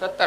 70।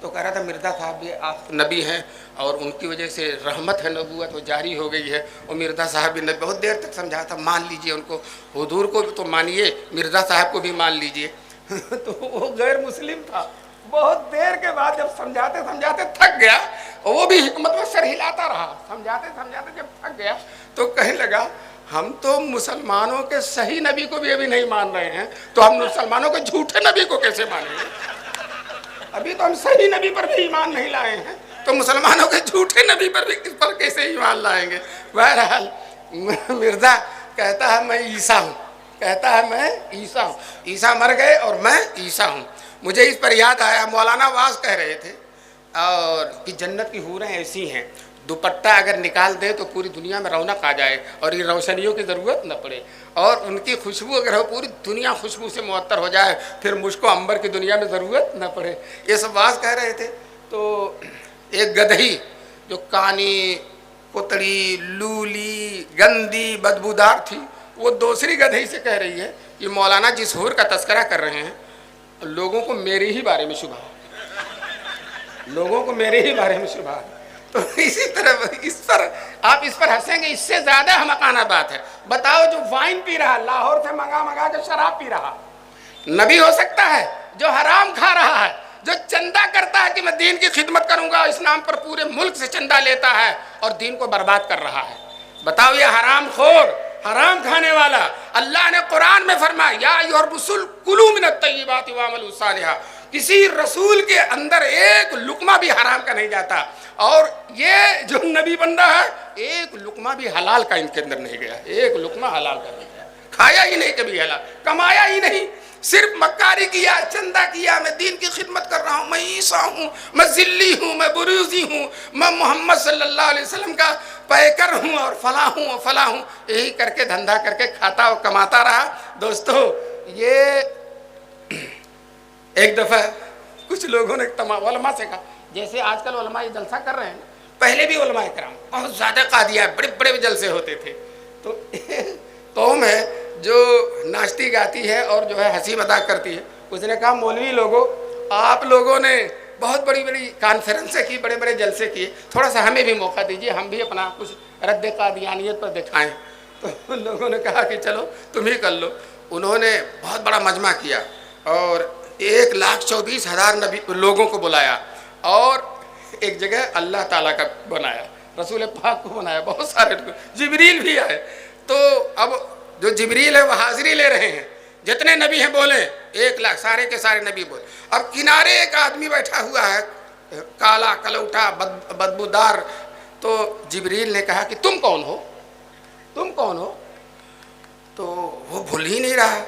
تو کہہ رہا تھا مرزا صاحب بھی نبی ہیں اور ان کی وجہ سے رحمت ہے، نبوت وہ جاری ہو گئی ہے، اور مرزا صاحب بھی نبی. بہت دیر تک سمجھا تھا مان لیجئے ان کو، حضور کو بھی تو مانیے، مرزا صاحب کو بھی مان لیجئے. تو وہ غیر مسلم تھا. بہت دیر کے بعد جب سمجھاتے سمجھاتے تھک گیا، اور وہ بھی حکمت میں سر ہلاتا رہا، سمجھاتے سمجھاتے جب تھک گیا تو کہنے لگا ہم تو مسلمانوں کے صحیح نبی کو بھی ابھی نہیں مان رہے ہیں، تو ہم مسلمانوں کے جھوٹے نبی کو کیسے مانیں گے؟ ابھی تو ہم صحیح نبی پر بھی ایمان نہیں لائے ہیں، تو مسلمانوں کے جھوٹے نبی پر بھی کس پر کیسے ایمان لائیں گے؟ بہرحال مرزا کہتا ہے میں عیسیٰ ہوں، کہتا ہے میں عیسیٰ ہوں، عیسیٰ مر گئے اور میں عیسیٰ ہوں. مجھے اس پر یاد آیا مولانا واز کہہ رہے تھے اور کہ جنت کی حوریں ایسی ہیں دوپٹہ اگر نکال دے تو پوری دنیا میں رونق آ جائے اور یہ روشنیوں کی ضرورت نہ پڑے، اور ان کی خوشبو اگر ہو پوری دنیا خوشبو سے معطر ہو جائے، پھر مجھ کو عنبر کی دنیا میں ضرورت نہ پڑے. یہ سب واز کہہ رہے تھے. تو ایک گدھی جو کانی پتڑی لولی گندی بدبودار تھی، وہ دوسری گدھی سے کہہ رہی ہے کہ مولانا جس حور کا تذکرہ کر رہے ہیں لوگوں کو میرے ہی بارے میں شبہ ہے، لوگوں کو میرے ہی بارے میں شبہ ہے. تو اسی طرح آپ اس پر ہنسیں گے، اس سے زیادہ حمقانہ بات ہے. بتاؤ جو وائن پی رہا، لاہور سے منگا کے شراب پی رہا، نبی ہو سکتا ہے؟ جو حرام کھا رہا ہے، جو چندہ کرتا ہے کہ میں دین کی خدمت کروں گا، اس نام پر پورے ملک سے چندہ لیتا ہے اور دین کو برباد کر رہا ہے، بتاؤ یہ حرام خور، حرام کھانے والا. اللہ نے قرآن میں فرمایا یا ایھا الرسل کلوا من الطیبات واعملوا صالحا. کسی رسول کے اندر ایک لقمہ بھی حرام کا نہیں جاتا، اور یہ جو نبی بن رہا ہے ایک لقمہ بھی حلال کا ان کے اندر نہیں گیا، ایک لقمہ حلال کا نہیں گیا، کھایا ہی نہیں کبھی حلال، کمایا ہی نہیں، صرف مکاری کیا، چندہ کیا، میں دین کی خدمت کر رہا ہوں، میں عیسیٰ ہوں، میں ذلی ہوں، میں بروزی ہوں، میں محمد صلی اللہ علیہ وسلم کا پیکر ہوں اور فلاں ہوں اور فلاں ہوں. یہی کر کے دھندا کر کے کھاتا اور کماتا رہا. دوستو یہ ایک دفعہ کچھ لوگوں نے علماء سے کہا، جیسے آج کل علماء یہ جلسہ کر رہے ہیں، پہلے بھی علماء کرام بہت زیادہ قادیاں بڑے بڑے جلسے ہوتے تھے. تو قوم ہے جو ناچتی گاتی ہے اور جو ہے ہنسی مذاق کرتی ہے. اس نے کہا مولوی لوگوں آپ لوگوں نے بہت بڑی بڑی کانفرنسیں کی، بڑے بڑے جلسے کیے، تھوڑا سا ہمیں بھی موقع دیجیے، ہم بھی اپنا کچھ رد قادیانیت پر دکھائیں. تو لوگوں نے کہا کہ چلو تم ہی کر لو. انہوں نے بہت بڑا مجمع کیا اور 1,24,000 نبی لوگوں کو بلایا، اور ایک جگہ اللہ تعالیٰ کا بنایا، رسول پاک کو بنایا، بہت سارے جبریل بھی آئے. تو اب جو جبریل ہے وہ حاضری لے رہے ہیں، جتنے نبی ہیں بولیں 1,00,000 سارے کے سارے نبی بولے. اب کنارے ایک آدمی بیٹھا ہوا ہے کالا کلوٹا بدبودار. تو جبریل نے کہا کہ تم کون ہو، تم کون ہو؟ تو وہ بھول ہی نہیں رہا.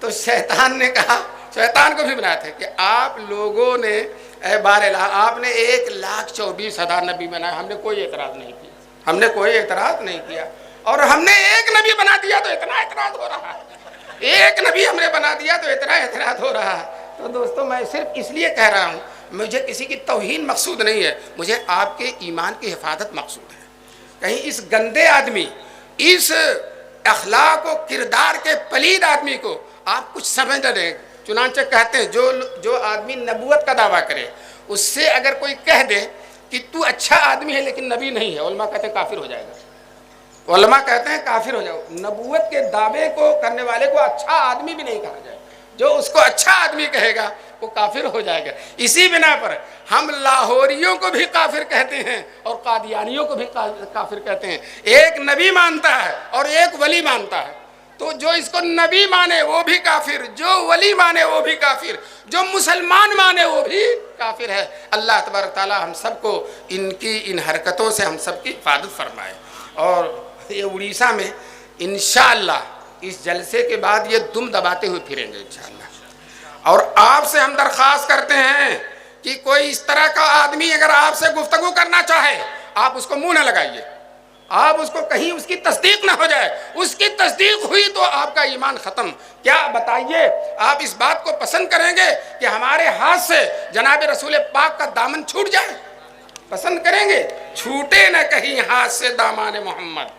تو شیطان نے کہا، شیطان کو بھی بنایا تھا کہ آپ لوگوں نے اے بار الہ آپ نے 1,24,000 نبی بنائے، ہم نے کوئی اعتراض نہیں کیا، ہم نے کوئی اعتراض نہیں کیا، اور ہم نے ایک نبی بنا دیا تو اتنا اعتراض ہو رہا ہے، ایک نبی ہم نے بنا دیا تو اتنا اعتراض ہو رہا ہے. تو دوستو میں صرف اس لیے کہہ رہا ہوں، مجھے کسی کی توہین مقصود نہیں ہے، مجھے آپ کے ایمان کی حفاظت مقصود ہے. کہیں اس گندے آدمی، اس اخلاق و کردار کے پلید آدمی کو آپ کچھ سمجھ نہ دیں. چنانچہ کہتے ہیں جو آدمی نبوت کا دعویٰ کرے، اس سے اگر کوئی کہہ دے کہ تو اچھا آدمی ہے لیکن نبی نہیں ہے، علماء کہتے ہیں کافر ہو جائے گا. علماء کہتے ہیں کافر ہو جاؤ. نبوت کے دعوے کو کرنے والے کو اچھا آدمی بھی نہیں کہا جائے، جو اس کو اچھا آدمی کہے گا وہ کافر ہو جائے گا. اسی بنا پر ہم لاہوریوں کو بھی کافر کہتے ہیں اور قادیانیوں کو بھی کافر کہتے ہیں. ایک نبی مانتا ہے اور ایک ولی مانتا ہے، تو جو اس کو نبی مانے وہ بھی کافر، جو ولی مانے وہ بھی کافر، جو مسلمان مانے وہ بھی کافر ہے. اللہ تبارک تعالی ہم سب کو ان حرکتوں سے ہم سب کی حفاظت فرمائے. اور یہ اڑیسہ میں انشاءاللہ اس جلسے کے بعد یہ دم دباتے ہوئے پھریں گے انشاءاللہ. اور آپ سے ہم درخواست کرتے ہیں کہ کوئی اس طرح کا آدمی اگر آپ سے گفتگو کرنا چاہے، آپ اس کو منہ نہ لگائیے، آپ اس کو کہیں اس کی تصدیق نہ ہو جائے. اس کی تصدیق ہوئی تو آپ کا ایمان ختم. کیا بتائیے آپ اس بات کو پسند کریں گے کہ ہمارے ہاتھ سے جناب رسول پاک کا دامن چھوٹ جائے؟ پسند کریں گے؟ چھوٹے نہ کہیں ہاتھ سے دامان محمد،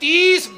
30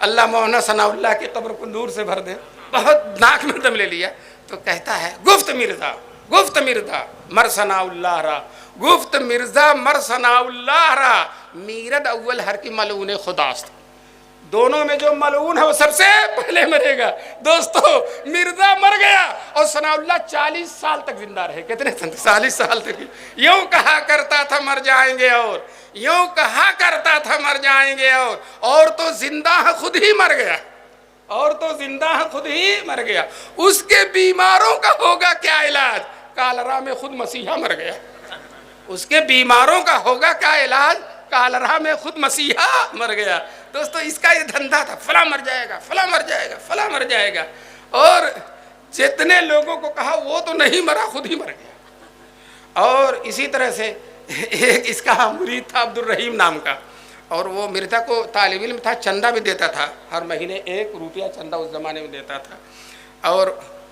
اللہ مولانا ثناء اللہ کی قبر کو نور سے بھر دے، بہت ناک میں دم لے لیا تو کہتا ہے گفت مرزا مر ثناء اللہ را، گفت مرزا مر ثناء اللہ را، میرد اول ہر کی ملعون خداست، دونوں میں جو ملعون ہے وہ سب سے پہلے مرے گا۔ دوستو مرزا مر گیا اور ثناء اللہ 40 سال تک زندہ رہے۔ کتنے 40 سال تک یوں کہا کرتا تھا مر جائیں گے، اور یوں کہا کرتا تھا مر جائیں گے، اور تو زندہ ہے خود ہی مر گیا، اور تو زندہ ہے خود ہی مر گیا۔ اس کے بیماروں کا ہوگا کیا علاج؟ کالرا میں خود مسیحا مر گیا۔ اس کے بیماروں کا ہوگا کیا علاج؟ کالرا میں خود مسیحا مر گیا۔ دوستو اس کا یہ دھندا تھا، فلاں مر جائے گا، فلاں مر جائے گا، فلاں مر جائے گا، اور جتنے لوگوں کو کہا وہ تو نہیں مرا، خود ہی مر گیا۔ اور اسی طرح سے ایک اس کا مرید تھا عبد الرحیم نام کا، اور وہ مرزا کو طالب علم تھا، چندہ بھی دیتا تھا، ہر مہینے 1 روپیہ چندہ اس زمانے میں دیتا تھا۔ اور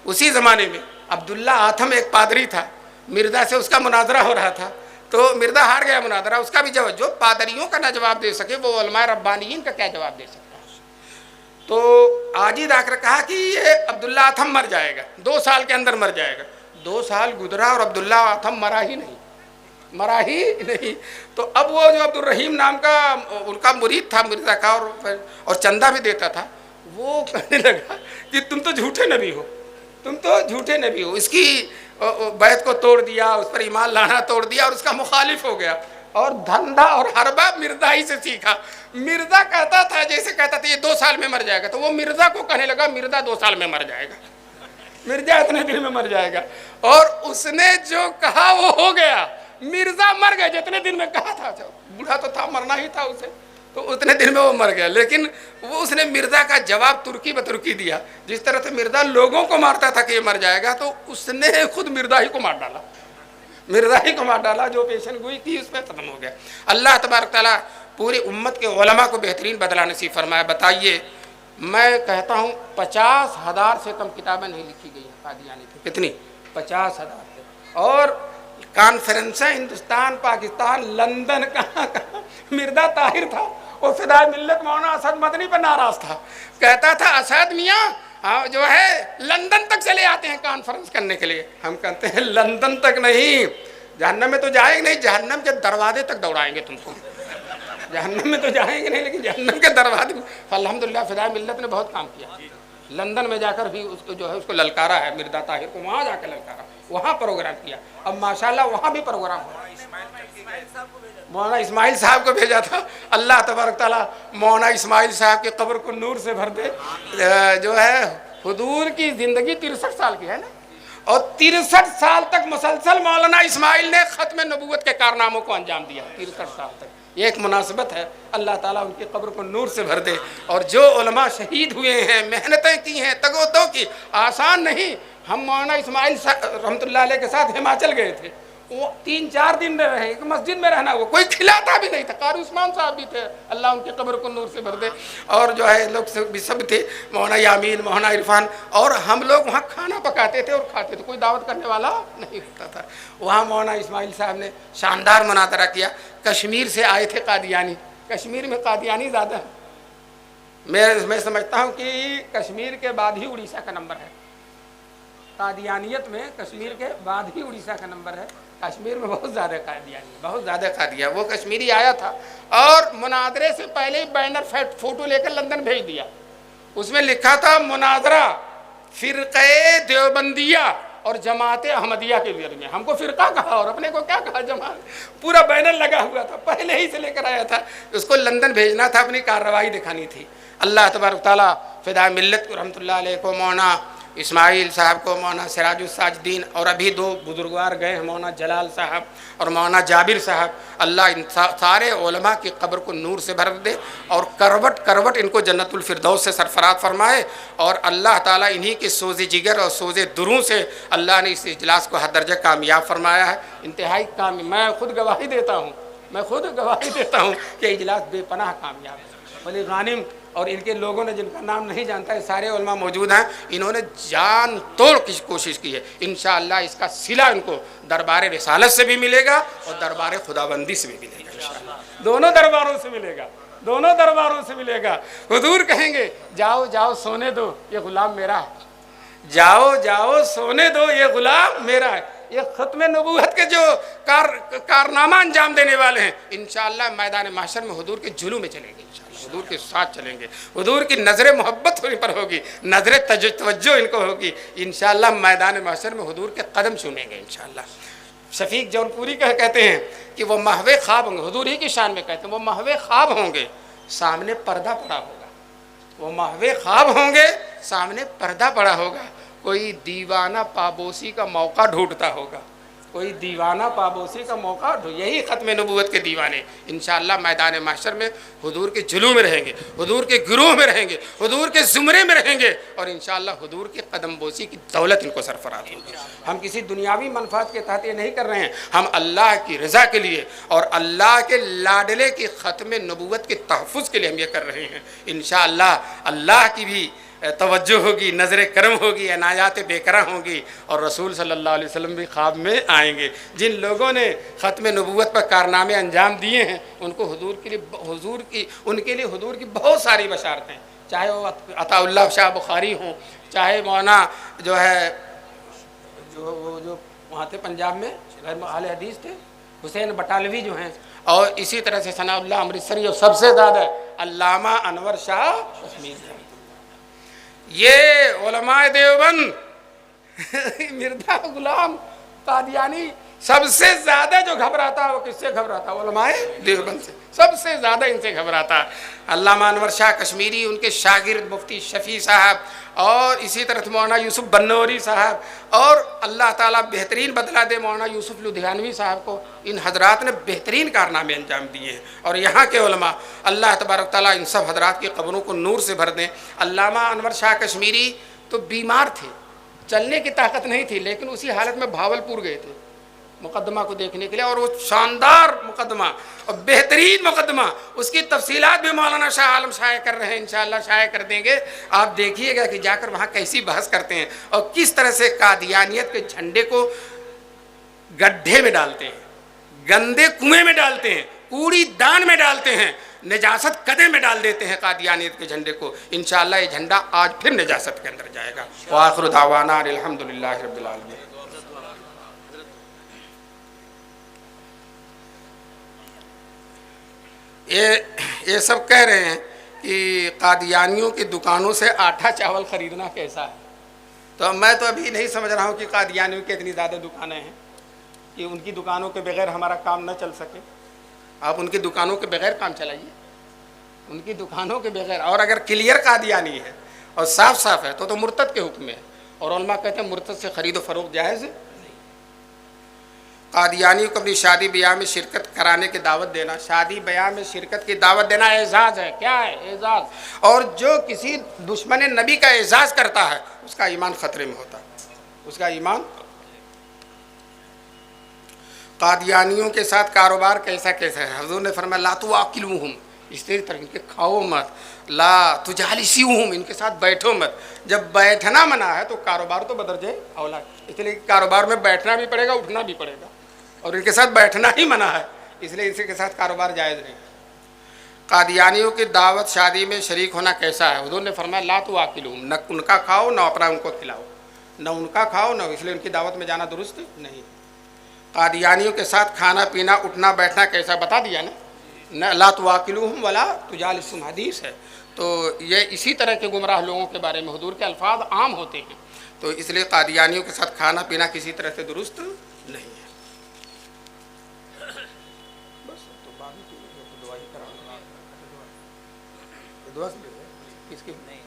اسی زمانے میں عبداللہ آتھم ایک پادری تھا، مرزا سے اس کا مناظرہ ہو رہا تھا، تو مرزا ہار گیا مناظرہ، اس کا بھی جواب، جو پادریوں کا نہ جواب دے سکے وہ علماء ربانیین کا کیا جواب دے سکتا ہے؟ تو عاجز آ کر کہا کہ یہ عبداللہ آتھم مر جائے گا، 2 سال کے اندر مر جائے گا۔ 2 سال گزرا اور عبداللہ آتھم مرا ہی نہیں۔ تو اب وہ جو عبد الرحیم نام کا ان کا مرید تھا مرزا کا، اور چندہ بھی دیتا تھا، وہ کہنے لگا کہ تم تو جھوٹے نبی ہو، اس کی بیعت کو توڑ دیا، اس پر ایمان لانا توڑ دیا، اور اس کا مخالف ہو گیا، اور دھندا اور حربہ مرزا ہی سے سیکھا۔ مرزا کہتا تھا، جیسے کہتا تھا یہ 2 سال میں مر جائے گا، تو وہ مرزا کو کہنے لگا مرزا 2 سال میں مر جائے گا، مرزا اتنے دن میں مر جائے گا، اور اس نے جو کہا وہ ہو گیا۔ مرزا مر گئے جتنے دن میں کہا تھا، بوڑھا تو تھا، مرنا ہی تھا اسے، تو اتنے دن میں وہ مر گیا۔ لیکن وہ اس نے مرزا کا جواب ترکی بترکی دیا، جس طرح سے مرزا لوگوں کو مارتا تھا کہ یہ مر جائے گا، تو اس نے خود مرزا ہی کو مار ڈالا، جو پیشن گوئی کی اس پہ ختم ہو گیا۔ اللہ تبارک تعالیٰ پوری امت کے علماء کو بہترین بدلہ نصیب فرمایا۔ بتائیے، میں کہتا ہوں 50,000 سے کم کتابیں نہیں لکھی گئی ہیں قادیانی کی، کتنی؟ 50,000 سے، اور کانفرنسیں ہندوستان، پاکستان، لندن، کہاں مرزا طاہر تھا، وہ فدائے ملت مولانا اسد مدنی پر ناراض تھا، کہتا تھا اسد میاں جو ہے لندن تک چلے آتے ہیں کانفرنس کرنے کے لیے۔ ہم کہتے ہیں لندن تک نہیں، جہنم میں تو جائیں گے نہیں، جہنم کے دروازے تک دوڑائیں گے تم کو، جہنم میں تو جائیں گے نہیں لیکن جہنم کے دروازے میں۔ الحمدللہ فدائے ملت نے بہت کام کیا، لندن میں جا کر بھی اس کو جو ہے اس کو للکارا ہے، مرزا طاہر کو وہاں جا کے للکارا، وہاں پروگرام کیا، اب ماشاءاللہ وہاں بھی پروگرام ہو رہا ہے۔ مولانا اسماعیل صاحب کو بھیجا تھا، اللہ تبارک تعالیٰ مولانا اسماعیل صاحب کی قبر کو نور سے بھر دے۔ جو ہے حضور کی زندگی 63 سال کی ہے نا، اور 63 سال تک مسلسل مولانا اسماعیل نے ختم نبوت کے کارناموں کو انجام دیا، 63 سال تک۔ یہ ایک مناسبت ہے، اللہ تعالیٰ ان کی قبر کو نور سے بھر دے، اور جو علماء شہید ہوئے ہیں، محنتیں کی ہیں، تگ و دو کی، آسان نہیں۔ ہم مولانا اسماعیل رحمۃ اللہ علیہ کے ساتھ ہماچل گئے تھے، وہ 3-4 دن رہے، ایک مسجد میں رہنا، وہ کوئی کھلاتا بھی نہیں تھا، قاری عثمان صاحب بھی تھے، اللہ ان کی قبر کو نور سے بھر دے، اور جو ہے لوگ بھی سب تھے، مولانا یامین، مولانا عرفان، اور ہم لوگ وہاں کھانا پکاتے تھے اور کھاتے تھے، کوئی دعوت کرنے والا نہیں ہوتا تھا۔ وہاں مولانا اسماعیل صاحب نے شاندار مناظرہ کیا، کشمیر سے آئے تھے قادیانی، کشمیر میں قادیانی زیادہ ہیں، میں سمجھتا ہوں کہ کشمیر کے بعد ہی اڑیسہ کا نمبر ہے، قادیانیت میں کشمیر کے بعد ہی اڑیسہ کا نمبر ہے۔ کشمیر میں بہت زیادہ قادیانی، بہت زیادہ قادیہ۔ وہ کشمیری آیا تھا اور مناظرے سے پہلے ہی بینر فوٹو لے کر لندن بھیج دیا، اس میں لکھا تھا مناظرہ فرقہ دیوبندیہ اور جماعت احمدیہ کے درمیان۔ ہم کو فرقہ کہا اور اپنے کو کیا کہا، جماعت، پورا بینر لگا ہوا تھا، پہلے ہی سے لے کر آیا تھا، اس کو لندن بھیجنا تھا، اپنی کارروائی دکھانی تھی۔ اللہ تبارک تعالیٰ فدائے ملت کو رحمۃ اللہ علیہ کو، مولانا اسماعیل صاحب کو، مولانا سراج الساجدین، اور ابھی 2 بزرگوار گئے ہیں، مولانا جلال صاحب اور مولانا جابر صاحب، اللہ ان سارے علماء کی قبر کو نور سے بھر دے، اور کروٹ کروٹ ان کو جنت الفردوس سے سرفراز فرمائے، اور اللہ تعالیٰ انہی کے سوز جگر اور سوز دروں سے اللہ نے اس اجلاس کو ہر درجہ کامیاب فرمایا ہے، انتہائی کامیاب۔ میں خود گواہی دیتا ہوں کہ اجلاس بے پناہ کامیاب ہے۔ ولی غانم اور ان کے لوگوں نے، جن کا نام نہیں جانتا ہے، سارے علماء موجود ہیں، انہوں نے جان توڑ کی کوشش کی ہے، انشاءاللہ اس کا صلہ ان کو دربار رسالت سے بھی ملے گا اور دربار خداوندی سے بھی ملے گا، انشاءاللہ دونوں درباروں سے ملے گا، دونوں درباروں سے ملے گا۔ حضور کہیں گے جاؤ جاؤ سونے دو، یہ غلام میرا ہے، جاؤ جاؤ سونے دو، یہ غلام میرا ہے۔ یہ ختم نبوت کے جو کارنامہ انجام دینے والے ہیں انشاءاللہ میدان محشر میں حضور کے جلو میں چلیں گے، انشاءاللہ حضور کے ساتھ چلیں گے، حضور کی نظر محبت ان پر ہوگی، نظر توجہ ان کو ہوگی، انشاءاللہ میدان محشر میں حضور کے قدم چومیں گے انشاءاللہ۔ شفیق جون پوری کہتے ہیں کہ وہ محو خواب ہوں گے، حضور ہی کی شان میں کہتے ہیں وہ محو خواب ہوں گے، سامنے پردہ پڑا ہوگا، وہ محو خواب ہوں گے، سامنے پردہ پڑا ہوگا، کوئی دیوانہ پابوسی کا موقع ڈھونڈتا ہوگا، کوئی دیوانہ پابوسی کا موقع یہی ختم نبوت کے دیوانے انشاءاللہ میدان محشر میں حضور کے جلو میں رہیں گے، حضور کے گروہ میں رہیں گے، حضور کے زمرے میں رہیں گے، اور انشاءاللہ حضور کی قدم بوسی کی دولت ان کو سرفراز ہوگی۔ ہم کسی دنیاوی منفعت کے تحت یہ نہیں کر رہے ہیں، ہم اللہ کی رضا کے لیے اور اللہ کے لاڈلے کی ختم نبوت کے تحفظ کے لیے ہم یہ کر رہے ہیں۔ انشاءاللہ اللہ کی بھی توجہ ہوگی، نظر کرم ہوگی، عنایات بیکراں ہوں گی، اور رسول صلی اللہ علیہ وسلم بھی خواب میں آئیں گے۔ جن لوگوں نے ختم نبوت پر کارنامے انجام دیے ہیں ان کو حضور کے لیے حضور کی بہت ساری بشارتیں، چاہے وہ عطا اللہ شاہ بخاری ہوں، چاہے مولانا جو ہے جو وہاں تھے پنجاب میں غیر اہل حدیث تھے حسین بٹالوی جو ہیں، اور اسی طرح سے ثناء اللہ امرتسری، اور سب سے زیادہ علامہ انور شاہ کشمیری، یہ علماء دیوبند مرزا غلام قادیانی سب سے زیادہ جو گھبراتا وہ کس سے گھبراتا؟ علماء دیوبند سے، سب سے زیادہ ان سے گھبراتا۔ علامہ انور شاہ کشمیری، ان کے شاگرد مفتی شفیع صاحب، اور اسی طرح مولانا یوسف بنوری صاحب، اور اللہ تعالیٰ بہترین بدلہ دے مولانا یوسف لدھیانوی صاحب کو، ان حضرات نے بہترین کارنامے انجام دیے ہیں، اور یہاں کے علماء اللہ تبارک تعالیٰ ان سب حضرات کی قبروں کو نور سے بھر دیں۔ علامہ انور شاہ کشمیری تو بیمار تھے، چلنے کی طاقت نہیں تھی، لیکن اسی حالت میں بھاولپور گئے تھے مقدمہ کو دیکھنے کے لیے، اور وہ شاندار مقدمہ اور بہترین مقدمہ، اس کی تفصیلات بھی مولانا شاہ عالم شائع کر رہے ہیں، انشاءاللہ شائع کر دیں گے۔ آپ دیکھیے گا کہ جا کر وہاں کیسی بحث کرتے ہیں، اور کس طرح سے قادیانیت کے جھنڈے کو گڈھے میں ڈالتے ہیں، گندے کنویں میں ڈالتے ہیں، کوڑی دان میں ڈالتے ہیں، نجاست قدے میں ڈال دیتے ہیں قادیانیت کے جھنڈے کو۔ انشاءاللہ یہ جھنڈا آج پھر نجاست کے اندر جائے گا۔ وآخر دعوانا الحمدللہ رب العالمین۔ یہ سب کہہ رہے ہیں کہ قادیانیوں کی دکانوں سے آٹا چاول خریدنا کیسا ہے، تو میں تو ابھی نہیں سمجھ رہا ہوں کہ قادیانیوں کی اتنی زیادہ دکانیں ہیں کہ ان کی دکانوں کے بغیر ہمارا کام نہ چل سکے۔ آپ ان کی دکانوں کے بغیر کام چلائیے، ان کی دکانوں کے بغیر، اور اگر کلیئر قادیانی ہے اور صاف صاف ہے تو مرتد کے حکم میں ہے، اور علماء کہتے ہیں مرتد سے خرید و فروخت جائز ہے۔ قادیانی کو اپنی شادی بیاہ میں شرکت کرانے کی دعوت دینا، شادی بیاہ میں شرکت کی دعوت دینا اعزاز ہے۔ کیا ہے؟ اعزاز۔ اور جو کسی دشمن نبی کا اعزاز کرتا ہے اس کا ایمان خطرے میں ہوتا ہے، اس کا ایمان۔ قادیانیوں کے ساتھ کاروبار کیسا کیسا ہے؟ حضور نے فرمایا لا تواکلوہم، اس طرح ان کے کھاؤ مت، لا تجالسوہم، ان کے ساتھ بیٹھو مت۔ جب بیٹھنا منع ہے تو کاروبار تو بدرجہ اولا، اس لیے کاروبار میں بیٹھنا بھی پڑے گا، اٹھنا بھی پڑے گا، اور ان کے ساتھ بیٹھنا ہی منع ہے، اس لیے ان کے ساتھ کاروبار جائز نہیں۔ قادیانیوں کی دعوت شادی میں شریک ہونا کیسا ہے؟ حضور نے فرمایا لا تواکلوہم، نہ ان کا کھاؤ نہ اپنا ان کو کھلاؤ، نہ ان کا کھاؤ نہ، اس لیے ان کی دعوت میں جانا درست نہیں۔ قادیانیوں کے ساتھ کھانا پینا اٹھنا بیٹھنا کیسا بتا دیا نا، لا تواکلوہم ولا تجالسوہم حدیث ہے، تو یہ اسی طرح کے گمراہ لوگوں کے بارے میں حضور کے الفاظ عام ہوتے ہیں، تو اس لیے قادیانیوں کے ساتھ کھانا پینا کسی طرح سے درست نہیں ہے۔ بس تو باقی دعا ہی کرانا، دعا کس کی نہیں،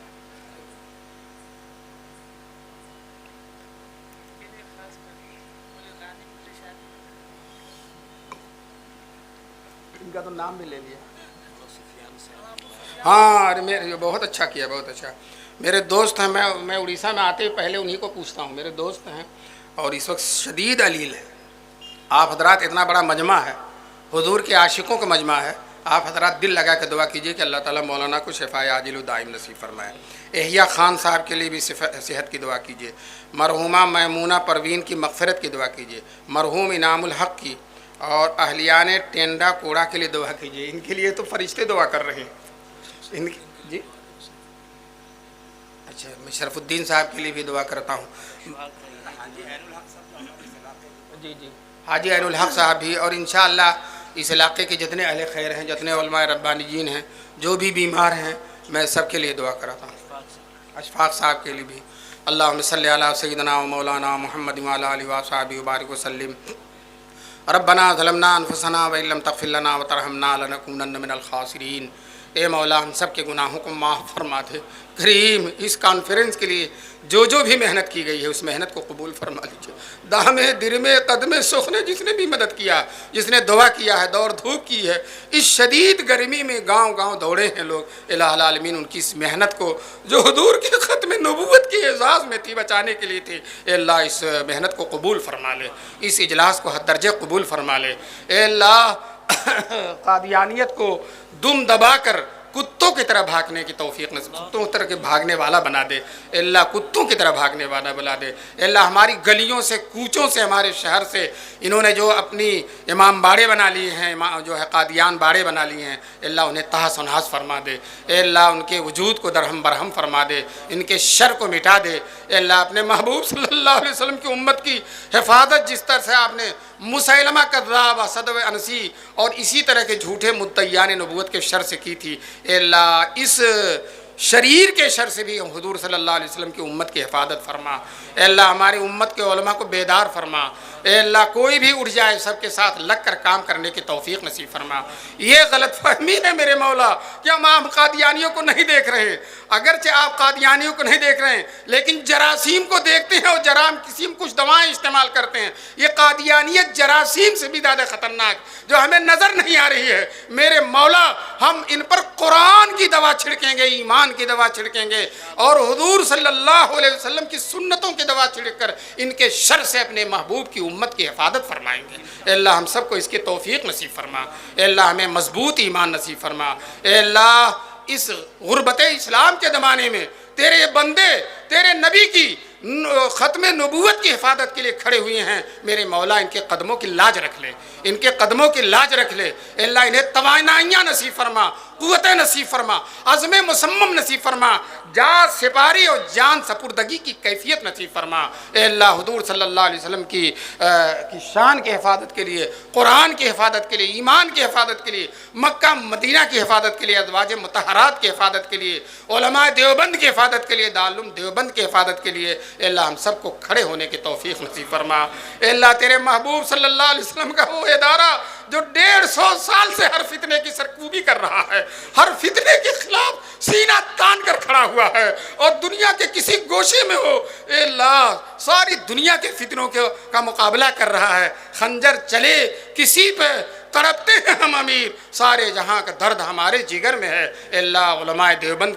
ان کا تو نام بھی لے لیا۔ ہاں میرے بہت اچھا کیا، بہت اچھا۔ میرے دوست ہیں، میں اڑیسہ میں آتے ہی پہلے انہی کو پوچھتا ہوں، میرے دوست ہیں اور اس وقت شدید علیل ہے۔ آپ حضرات اتنا بڑا مجمع ہے، حضور کے عاشقوں کا مجمع ہے، آپ حضرات دل لگا کے دعا کیجئے کہ اللہ تعالیٰ مولانا کو شفائے عاجل و دائم نصیب فرمائے۔ احیاء خان صاحب کے لیے بھی صحت کی دعا کیجئے، مرحومہ میمونہ پروین کی مغفرت کی دعا کیجئے، مرحوم انعام الحق کی، اور اہلیان ٹینڈا کوڑا کے لیے دعا کیجیے، ان کے لیے تو فرشتے دعا کر رہے ہیں ان جی اچھا، میں شرف الدین صاحب کے لیے بھی دعا کرتا ہوں، جی جی حاجی عین الحق صاحب بھی، اور انشاءاللہ اس علاقے کے جتنے اہل خیر ہیں، جتنے علماء ربانیین ہیں، جو بھی بیمار ہیں، میں سب کے لیے دعا کراتا ہوں، اشفاق صاحب کے لیے بھی۔ اللہم صلی علی سیدنا و مولانا محمد وعلی آلہ وصحبہ وبارک وسلم۔ ربنا ظلمنا انفسنا وان لم تغفر لنا وترحمنا لنکونن من الخاسرین۔ اے مولا ہم سب کے گناہوں کو معاف فرما دے کریم، اس کانفرنس کے لیے جو بھی محنت کی گئی ہے اس محنت کو قبول فرما لیجیے، دامے درمے قدمے سخنے جس نے بھی مدد کیا، جس نے دعا کیا ہے، دور دھوپ کی ہے، اس شدید گرمی میں گاؤں گاؤں دوڑے ہیں لوگ، الہ العالمین ان کی اس محنت کو جو حضور کے ختم نبوت کے اعزاز میں تھی، بچانے کے لیے تھی، اے اللہ اس محنت کو قبول فرما لے، اس اجلاس کو حد درجے قبول فرما لے، اے اللہ قادیانیت کو دم دبا کر کتوں کی طرح بھاگنے کی توفیق نصیب، کتوں کی طرح کے بھاگنے والا بنا دے، اے اللہ کتوں کی طرح بھاگنے والا بنا دے، اے اللہ ہماری گلیوں سے کوچوں سے، ہمارے شہر سے انہوں نے جو اپنی امام باڑے بنا لیے ہیں، جو ہے قادیان باڑے بنا لیے ہیں، اے اللہ انہیں تحس و نحس فرما دے، اے اللہ ان کے وجود کو درہم برہم فرما دے، ان کے شر کو مٹا دے، اے اللہ اپنے محبوب صلی اللہ علیہ وسلم کی امت کی حفاظت جس طرح سے آپ نے مسیلمہ کذاب، اسد انسی اور اسی طرح کے جھوٹے مدعیان نبوت کے شر سے کی تھی، اے اللہ اس شریر کے شر سے بھی حضور صلی اللہ علیہ وسلم کی امت کی حفاظت فرما، اے اللہ ہماری امت کے علماء کو بیدار فرما، اے اللہ کوئی بھی اٹھ جائے سب کے ساتھ لگ کر کام کرنے کی توفیق نصیب فرما۔ یہ غلط فہمی ہے میرے مولا کہ ہم آپ قادیانیوں کو نہیں دیکھ رہے، اگرچہ آپ قادیانیوں کو نہیں دیکھ رہے ہیں لیکن جراثیم کو دیکھتے ہیں، اور جراثیم کچھ دوائیں استعمال کرتے ہیں، یہ قادیانیت جراثیم سے بھی زیادہ خطرناک جو ہمیں نظر نہیں آ رہی ہے، میرے مولا ہم ان پر قرآن کی دوا چھڑکیں گے، ایمان کی دوا چھڑکیں گے، اور حضور صلی اللہ علیہ وسلم کی سنتوں کی دوا چھڑک کر ان کے شر سے اپنے محبوب کی امت کی حفاظت فرمائیں گے۔ اے اللہ ہم سب کو اس کی توفیق نصیب فرما، اے اللہ ہمیں مضبوط ایمان نصیب فرما، اے اللہ اس غربت اسلام کے زمانے میں تیرے بندے تیرے نبی کی ختم نبوت کی حفاظت کے لیے کھڑے ہوئے ہیں، میرے مولا ان کے قدموں کی لاج رکھ لے، ان کے قدموں کی لاج رکھ لے، اے اللہ انہیں توانائیاں نصیب فرما، قوت نصیب فرما، عزم مصمم نصیب فرما، جان سپاری اور جان سپردگی کی کیفیت نصیب فرما، اے اللہ حضور صلی اللہ علیہ وسلم کی شان کی حفاظت کے لیے، قرآن کی حفاظت کے لیے، ایمان کی حفاظت کے لیے، مکہ مدینہ کی حفاظت کے لیے، ازواج مطہرات کی حفاظت کے لیے، علماء دیوبند کی حفاظت کے لیے، دارالعلوم دیوبند کی حفاظت کے لیے، اے اللہ ہم سب کو کھڑے ہونے کی توفیق نصیب فرما، اے اللہ تیرے محبوب صلی اللہ علیہ وسلم کا وہ ادارہ جو 150 سال سے ہر فتنے کی سرکوبی کر رہا ہے، ہر فتنے کے خلاف سینہ تان کر کھڑا ہوا ہے، اور دنیا کے کسی گوشے میں ہو اے اللہ ساری دنیا کے فتنوں کا مقابلہ کر رہا ہے، خنجر چلے کسی پہ تڑپتے ہیں ہم امیر، سارے جہاں کا درد ہمارے جگر میں ہے، اے اللہ علماء دیوبند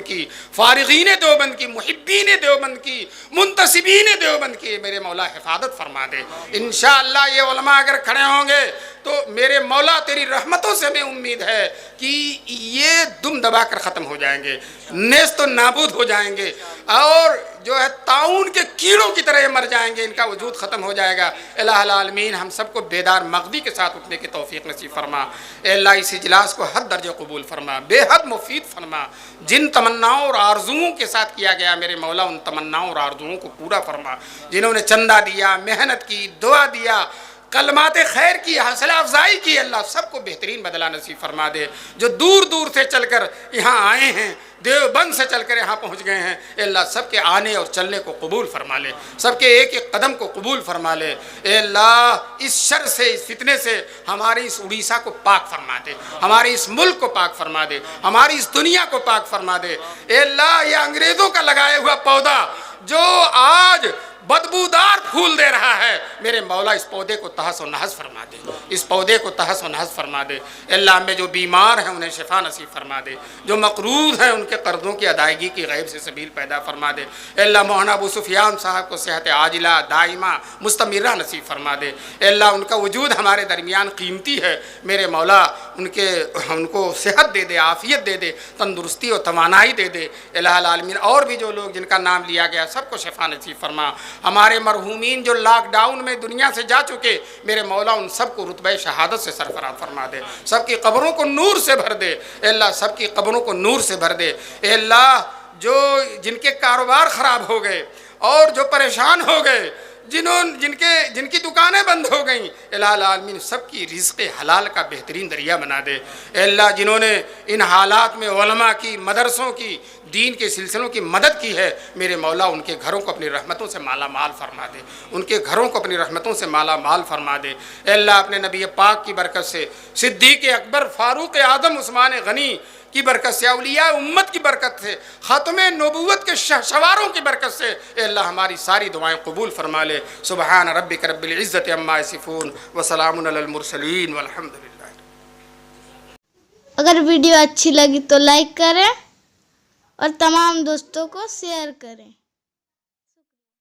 کی فارغین دیوبند کی، محبین دیوبند کی، منتسبین دیوبند کی میرے مولا حفاظت فرما دے، انشاءاللہ یہ علماء اگر کھڑے ہوں گے تو میرے مولا تیری رحمتوں سے ہمیں امید ہے کہ یہ دم دبا کر ختم ہو جائیں گے، نیست و نابود ہو جائیں گے، اور جو ہے طاعون کے کیڑوں کی طرح مر جائیں گے، ان کا وجود ختم ہو جائے گا۔ الہ العالمین ہم سب کو بیدار مغزی کے ساتھ اٹھنے کی توفیق نصیب فرما، اے اللہ اس اجلاس کو حد درجے قبول فرما، بے حد مفید فرما، جن تمناؤں اور آرزوؤں کے ساتھ کیا گیا میرے مولا ان تمناؤں اور آرزوؤں کو پورا فرما، جنہوں نے چندہ دیا، محنت کی، دعا دیا، کلمات خیر کی، حوصلہ افزائی کی، اللہ سب کو بہترین بدلہ نصیب فرما دے، جو دور دور سے چل کر یہاں آئے ہیں، دیوبند سے چل کر یہاں پہنچ گئے ہیں، اے اللہ سب کے آنے اور چلنے کو قبول فرما لے، سب کے ایک ایک قدم کو قبول فرما لے، اے اللہ اس شر سے، اس فتنے سے ہماری اس اڑیسہ کو پاک فرما دے، ہمارے اس ملک کو پاک فرما دے، ہماری اس دنیا کو پاک فرما دے، اے اللہ یہ انگریزوں کا لگایا ہوا پودا جو آج بدبودار پھول دے رہا ہے، میرے مولا اس پودے کو تحس و نحس فرما دے، اس پودے کو تحس و نحس فرما دے، اللہ میں جو بیمار ہیں انہیں شفا نصیب فرما دے، جو مقروض ہیں ان کے قرضوں کی ادائیگی کی غیب سے سبیل پیدا فرما دے، اللہ مولانا ابو سفیان صاحب کو صحت عاجلہ دائمہ مستمرہ نصیب فرما دے، اللہ ان کا وجود ہمارے درمیان قیمتی ہے، میرے مولا ان کو صحت دے دے، عافیت دے دے، تندرستی اور توانائی دے دے، الہ العالمین اور بھی جو لوگ جن کا نام لیا گیا سب کو شفا نصیب فرما، ہمارے مرحومین جو لاک ڈاؤن میں دنیا سے جا چکے، میرے مولا ان سب کو رتبہ شہادت سے سرفراز فرما دے، سب کی قبروں کو نور سے بھر دے، اے اللہ سب کی قبروں کو نور سے بھر دے، اے اللہ جو جن کے کاروبار خراب ہو گئے اور جو پریشان ہو گئے، جن کی دکانیں بند ہو گئیں، الہ العالمین سب کی رزق حلال کا بہترین دریا بنا دے، اے اللہ جنہوں نے ان حالات میں علماء کی، مدرسوں کی، دین کے سلسلوں کی مدد کی ہے، میرے مولا ان کے گھروں کو اپنی رحمتوں سے مالا مال فرما دے، ان کے گھروں کو اپنی رحمتوں سے مالا مال فرما دے، اے اللہ اپنے نبی پاک کی برکت سے، صدیق اکبر، فاروق اعظم، عثمان غنی کی برکت سے، اولیاء امت کی برکت سے، ختم نبوت کے شہسواروں کی برکت سے، اے اللہ ہماری ساری دعائیں قبول فرما لے۔ سبحان ربک رب العزت عما یصفون وسلام علی المرسلین والحمد للہ۔ اگر ویڈیو اچھی لگی تو لائک کریں اور تمام دوستوں کو شیئر کریں۔